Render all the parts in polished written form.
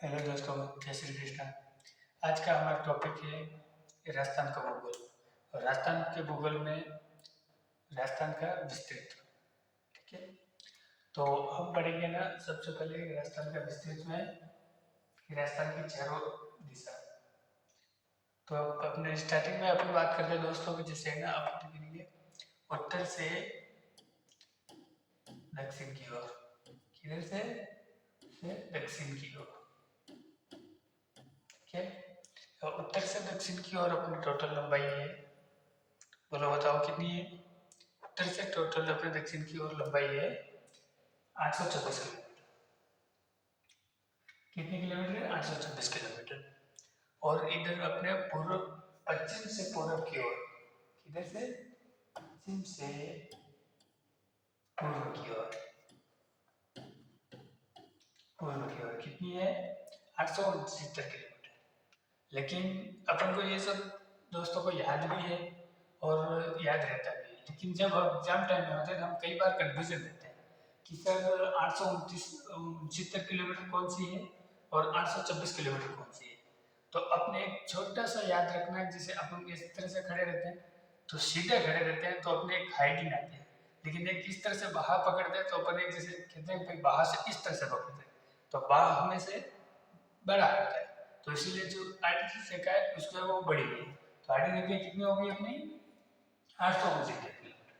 Hello दोस्तों, जय श्री कृष्ण। आज का हमारा टॉपिक है राजस्थान का भूगोल। और राजस्थान के भूगोल में राजस्थान का विस्तृत। ठीक है, तो हम पढ़ेंगे ना सबसे पहले राजस्थान का विस्तृत में कि राजस्थान की चारों दिशा। तो अपने स्टार्टिंग में अपन बात करते हैं दोस्तों कि जैसे है ना अपन देखेंगे उत्तर से दक्षिण की ओर, किधर से दक्षिण की ओर। ठीक है, तो उत्तर से दक्षिण की ओर अपनी टोटल लंबाई है, बोलो बताओ कितनी है। उत्तर से टोटल अपने दक्षिण की ओर लंबाई है 826 किलोमीटर। कितने किलोमीटर? 826 किलोमीटर। और इधर अपने पूर्व पश्चिम से पूर्व की ओर, किधर से? पश्चिम से पूर्व की ओर, पूर्व की ओर कितनी है? 869 किलोमीटर। लेकिन अपन को ये सब दोस्तों को याद भी है और याद रहता भी है, लेकिन जब एग्जाम टाइम में होते हैं तो हम कई बार कंफ्यूजन रहते हैं कि सर 869 किलोमीटर कौन सी है और 826 किलोमीटर कौन सी है। तो अपने एक छोटा सा याद रखना है, जैसे अपन इस तरह से खड़े रहते हैं तो सीधे खड़े रहते हैं तो अपने एक हाइट ही आती है, लेकिन एक इस तरह से बाह पकड़ते हैं तो अपन एक जैसे कहते हैं भाई बाह से इस तरह से पकड़ते हैं तो बाह हमें से बड़ा होता है, तो इसीलिए जो आर्टिफिशियल सेका है उसमें वो बड़ी है। तो आर्टिफिशियल देखिए कितनी होगी अपनी 869 किलोमीटर।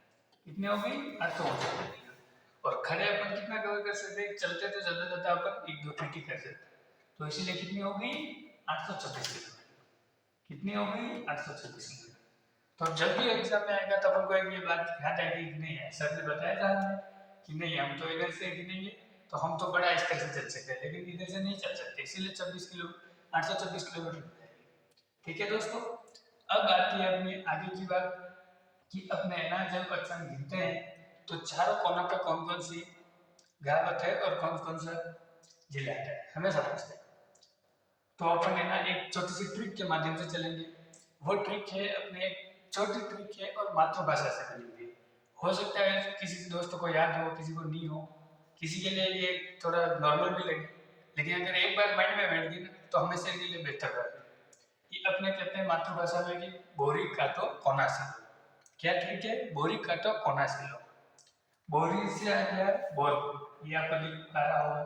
कितनी होगी? 869 किलोमीटर। और खड़े अपन कितना कवर कर सकते हैं? चलते तो ज्यादा ज्यादा अपन 1-2 कर सकते हैं, तो इसीलिए कितनी होगी? 826 किलोमीटर। कितनी होगी? 826 किलोमीटर। तो जब भी एग्जाम में आएगा तब हमको एक ये बात याद आएगी कि नहीं है सर ने बताया था हमें कि नहीं हम तो इधर से गिनेंगे तो हम तो बड़ा इस तरह से चल सकते हैं, लेकिन इधर से नहीं चल सकते, इसीलिए 826 किलोमीटर। ठीक है दोस्तों, अब आती है अपनी आगे की बात कि अपने ना जब अक्षर गिनते हैं तो चारों कोनों पे कौन कौन सी गावत है और कौन कौन सा जिला है हमेशा पूछते हैं। तो अपन है ना एक छोटी सी ट्रिक के माध्यम से चलेंगे। वो ट्रिक है अपने एक छोटी ट्रिक है और मातृभाषा से बनी हुई है। हो सकता है किसी दोस्तों को याद हो, किसी को नहीं हो, किसी के लिए ये थोड़ा नॉर्मल भी लगे, लेकिन अगर एक बार माइंड में बैठ गई ना तो हमेशा के लिए बेहतर रहेगा। कि अपने कहते हैं मातृभाषा में कि बोरी काटो कोना सिलो। क्या ट्रिक है? बोरी काटो कोना सिलो। बोरी से आ गया बोर, ये आपको दिख पा रहा होगा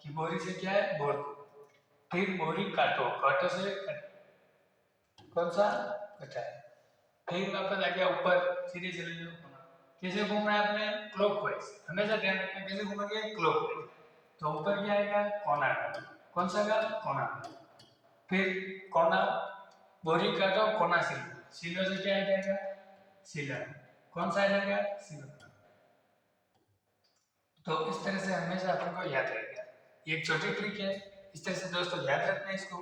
कि बोरी से क्या है? बोर। फिर बोरी काटो, काटो से कौन सा? कटा है। फिर वापस आ गया ऊपर, सीधे चले जाओ। कैसे घूमना है आपने? क्लॉकवाइज। हमेशा ध्यान रखना कैसे घूमेंगे? क्लॉकवाइज। तो ऊपर क्या आएगा? कोना। कौन सा का? कोना। फिर कोना, बोरी काटो कोना सिलो, सिलो से क्या आ जाएगा? सिला। कौन सा आ जाएगा? सिलो। तो इस तरह से हमेशा अपन को याद रहेगा। ये एक छोटी ट्रिक है, इस तरह से दोस्तों याद रखना है इसको,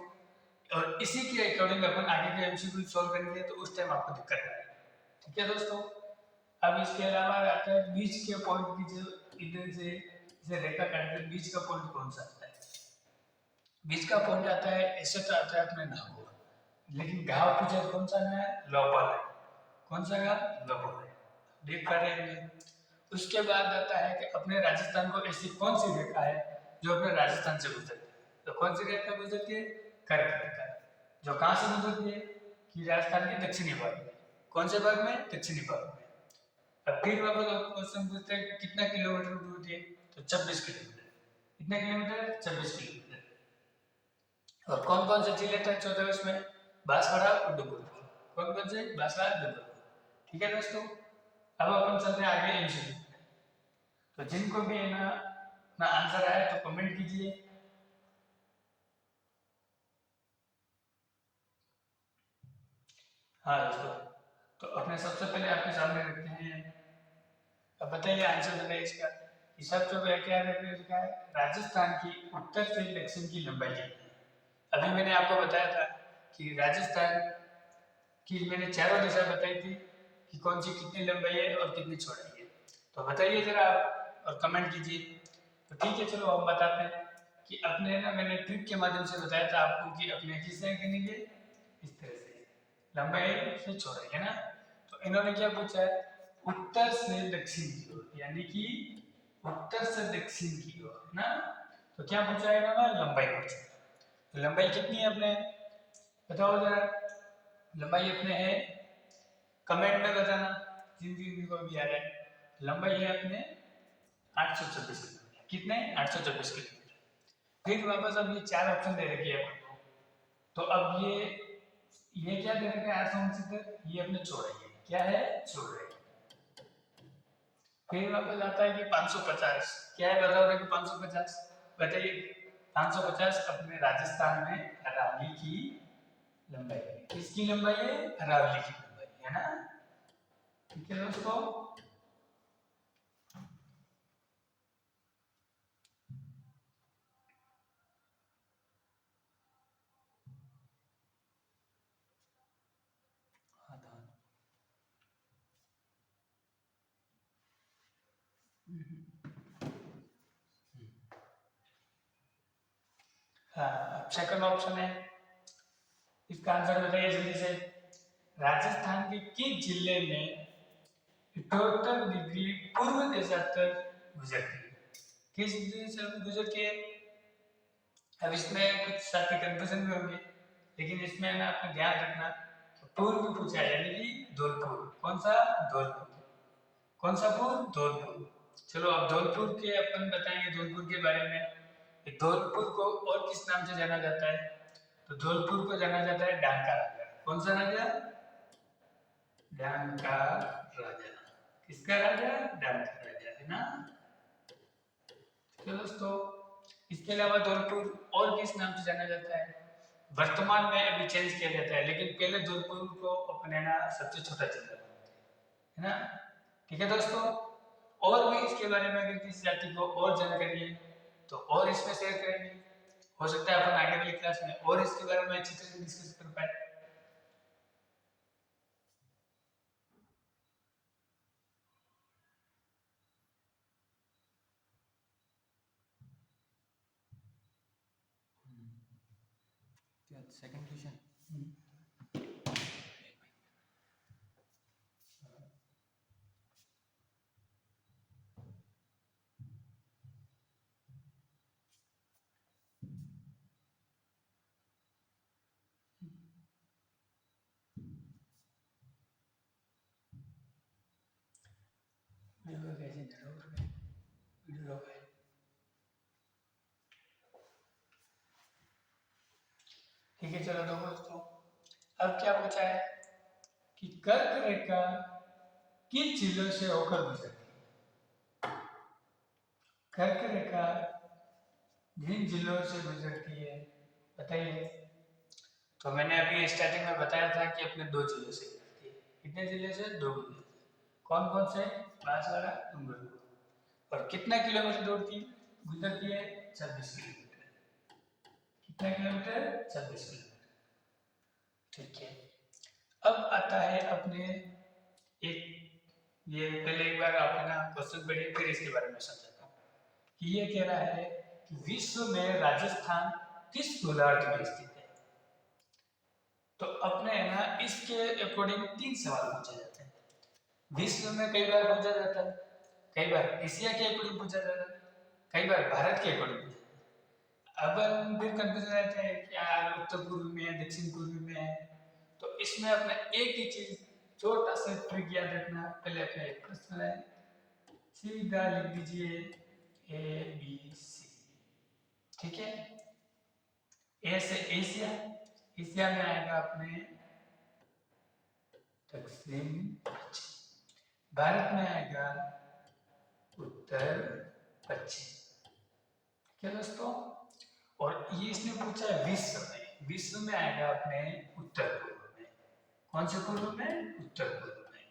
और इसी के अकॉर्डिंग अपन आगे के एमसीक्यू सॉल्व करेंगे तो उस टाइम आपको दिक्कत ना आए। ठीक है दोस्तों, अब इसके अलावा आता है बीच के पॉइंट की, जो इधर से जैसे रेखा काटते हैं, बीच का पॉइंट कौन सा आता है? बीच का पॉइंट आता है ऐसे तो आता है अपने नागौर, लेकिन गांव पूछे कौन सा है? लोपाल है। कौन सा गांव? लोपाल है। देख पा रहे हैं। उसके बाद आता है कि अपने राजस्थान को ऐसी कौन सी रेखा है जो अपने राजस्थान से गुजरती है? तो कौन सी रेखा गुजरती है? कर्क रेखा। जो कहाँ से गुजरती है? कि राजस्थान के दक्षिणी भाग में। कौन से भाग में? दक्षिणी भाग में। अब फिर वापस क्वेश्चन पूछते हैं कितना किलोमीटर दूर है? तो 26 किलोमीटर। कितने किलोमीटर? 26 किलोमीटर। और कौन कौन से जिले थे 14 उसमें? बांसवाड़ा और डूंगरपुर। कौन कौन से? बांसवाड़ा, डूंगरपुर। ठीक है दोस्तों, अब अपन चलते हैं आगे एमसीक्यू। तो जिनको भी है ना अपना आंसर आया तो कमेंट कीजिए। हाँ दोस्तों, तो अपने सबसे पहले आपके सामने रखते हैं, अब बताइए आंसर बताइए इसका। सबसे पहले क्या लिखा है? राजस्थान की उत्तर से दक्षिण की लंबाई कितनी है? अभी मैंने आपको बताया था कि राजस्थान की मैंने चारों दिशा बताई थी कि कौन सी कितनी लंबाई है और कितनी चौड़ाई है। तो बताइए जरा आप और कमेंट कीजिए। तो ठीक है, चलो हम बताते हैं कि अपने ना मैंने ट्रिक के माध्यम से बताया था आपको कि अपने किससे गिनेंगे, इस तरह से लंबाई से चौड़ाई है ना। तो इन्होंने क्या पूछा है? उत्तर से दक्षिण की ओर, यानी कि उत्तर से दक्षिण की ओर ना। तो क्या पूछा है इन्होंने? लंबाई पूछा है। तो लंबाई कितनी है अपने, बताओ जरा। लंबाई अपने है, कमेंट में बताना जिन जिन को भी आ रहा है। लंबाई है अपने 826 किलोमीटर। कितने, 826 किलोमीटर। फिर वापस अब ये 4 ऑप्शन दे रखी है अपन को। तो अब ये क्या दे रखा है 869, ये अपने चौड़ाई है। क्या है, चौड़ाई। फिर वापस आता है कि 550, क्या है बताओ कि 550 बताइए। 550 अपने राजस्थान में अरावली की लंबाई है। किसकी लंबाई है, अरावली की लंबाई है ना। ठीक है दोस्तों, हाँ अब सेकंड ऑप्शन है, इसका आंसर बताइए जल्दी से। राजस्थान के किस जिले में 78 डिग्री पूर्व दिशा तक गुजरती है, किस दिशा में गुजरती है। अब इसमें कुछ साथी कंफ्यूजन में होंगे, लेकिन इसमें ना आपको ध्यान रखना तो पूर्व पूछा है, यानी कि धौलपुर। कौन सा, धौलपुर। कौन सा पुर, धौलपुर। चलो अब धौलपुर के अपन बताएंगे धौलपुर के बारे में। धौलपुर को और किस नाम से जाना जाता है, तो धौलपुर को जाना जाता है डांग का राजा। कौन सा राजा, डांग का राजा। किसका राजा, डांग का राजा, है ना। तो दोस्तों इसके अलावा धौलपुर और किस नाम से जाना जाता है, वर्तमान में अभी चेंज किया जाता है, लेकिन पहले धौलपुर को अपने ना सबसे छोटा जिला मानते हैं, है ना। ठीक है दोस्तों, और भी इसके बारे में अगर किसी जाति को और जानकारी है तो और इसमें शेयर करेंगे। हो सकता है अपन आगे वाली क्लास में और इसके बारे में अच्छी तरह से डिस्कस कर पाए। सेकंड क्वेश्चन, ठीक है चलो तो दोस्तों, अब क्या पूछा है कि कर्क रेखा किन जिलों से होकर गुजरती है। कर्क रेखा जिन जिलों से गुजरती है बताइए। तो मैंने अभी स्टार्टिंग में बताया था कि अपने 2 जिलों से गुजरती है। कितने जिले से, 2 जिले। कौन कौन से, बांसवाड़ा, डूंगरपुर। और कितना किलोमीटर दूर गुजरती है, 26 किलोमीटर। कितना किलोमीटर, 26 किलोमीटर। ठीक है, अब आता है अपने एक, ये पहले एक बार आपने ना क्वेश्चन पढ़िए फिर इसके बारे में समझाता हूँ कि ये कह रहा है कि विश्व में राजस्थान किस गोलार्ध में स्थित है। तो अपने है ना इसके अकॉर्डिंग 3 सवाल पूछे जाते हैं। विश्व में कई बार पूछा जाता है, कई बार एशिया के अकॉर्डिंग पूछा जाता है, कई बार भारत के अकॉर्डिंग पूछा जाता है। अब हम फिर कंफ्यूजन रहते हैं क्या उत्तर पूर्व में है, दक्षिण पूर्व में है। तो इसमें अपने एक ही चीज, छोटा सा ट्रिक याद रखना। पहले अपने एक प्रश्न है, सीधा लिख दीजिए ABC। ठीक है, ए से एशिया, एशिया में आएगा अपने दक्षिण पश्चिम, भारत में आएगा उत्तर पश्चिम। ठीक है दोस्तों, और ये इसने पूछा है विश्व में, विश्व में आएगा अपने उत्तर पूर्व में। कौन से पूर्व में, उत्तर पूर्व में।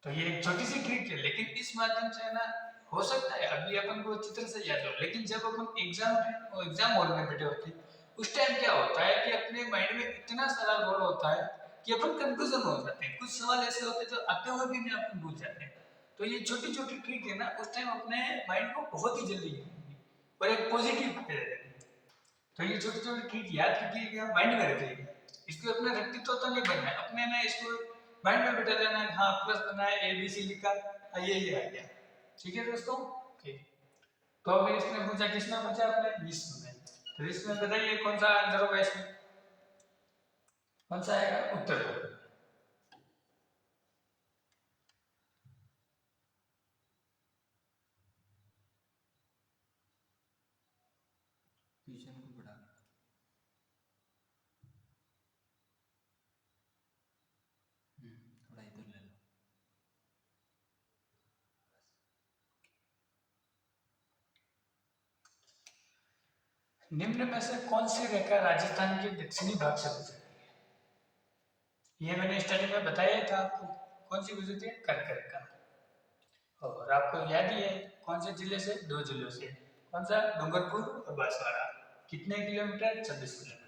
तो ये एक छोटी सी ट्रिक है, लेकिन इस माध्यम से ना हो सकता है अभी अपन को अच्छी तरह से याद हो, लेकिन जब अपन एग्जाम में और एग्जाम हॉल में बैठे होते हैं उस टाइम क्या होता है कि अपने माइंड में इतना सारा लोड होता है कि अपन कंफ्यूजन हो जाते हैं। कुछ सवाल ऐसे होते हैं जो आते हुए भी नहीं अपन भूल जाते हैं। तो ये छोटी छोटी ट्रिक है ना, उस टाइम अपने माइंड को बहुत ही जल्दी और एक पॉजिटिव रहेगा। तो ये छोटी छोटी ट्रिक याद रखिएगा, माइंड में रखिएगा। इसको अपने व्यक्तित्व तो नहीं बनना है, अपने ना इसको माइंड में बैठा रहना है। हाँ प्लस बना है, ABC लिखा, ये आ गया। ठीक है दोस्तों, ठीक। तो अभी इसने पूछा, किसने पूछा, अपने विश्व में। तो तो इसमें बताइए कौन सा आंसर होगा इसमें, कौन सा आएगा, उत्तर पूर्व। पोजीशन को बढ़ा, थोड़ा इधर ले लो। निम्न में से कौन सी रेखा राजस्थान के दक्षिणी भाग से गुजरती है? ये मैंने स्टडी में बताया था आपको, कौन सी गुजरती है, कर्क रेखा। और आपको याद ही है कौन से जिले से, 2 जिलों से, कौन सा, डूंगरपुर और बांसवाड़ा। कितने किलोमीटर, 26 किलोमीटर।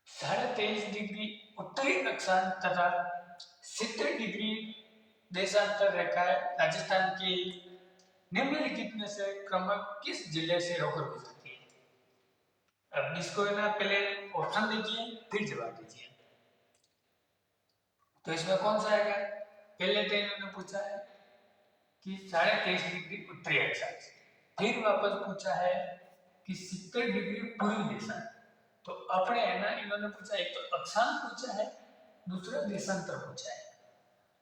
साढ़े 23 डिग्री उत्तरी अक्षांश तथा 70 डिग्री देशांतर रेखा राजस्थान की निम्नलिखित में से क्रमशः किस जिले से होकर गुजरती है? अब इसको ना पहले ऑप्शन दीजिए फिर जवाब दीजिए। तो इसमें कौन सा आएगा? पहले तो इन्होंने पूछा है कि 23.5 डिग्री उत्तरी अक्षांश, फिर वापस पूछा है कि 70 डिग्री पूर्वी देशांतर। तो अपने है ना, इन्होंने पूछा एक तो अक्षांश पूछा है, दूसरा देशांतर पूछा है।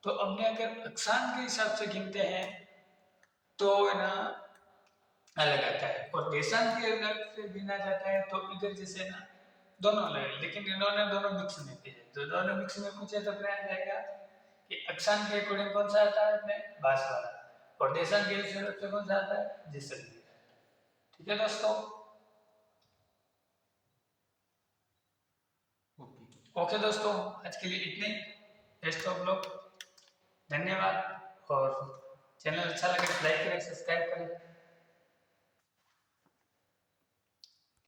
तो अपने अगर अक्षांश के हिसाब से गिनते हैं तो है ना अलग आता है, और देशांत के अलग से गिना जाता है तो इधर जैसे ना दोनों अलग, लेकिन इन्होंने दोनों मिक्स में किए। तो दोनों मिक्स में पूछे तो अपने आ जाएगा कि अक्षांश के अकॉर्डिंग कौन सा आता है अपने, बांसवाड़ा, और देशांत के हिसाब से कौन सा आता है, जैसलमेर। ठीक है दोस्तों, ओके दोस्तों, आज के लिए इतने ही। बेस्ट ऑफ लक, धन्यवाद। और चैनल अच्छा लगे तो लाइक करें, सब्सक्राइब करें।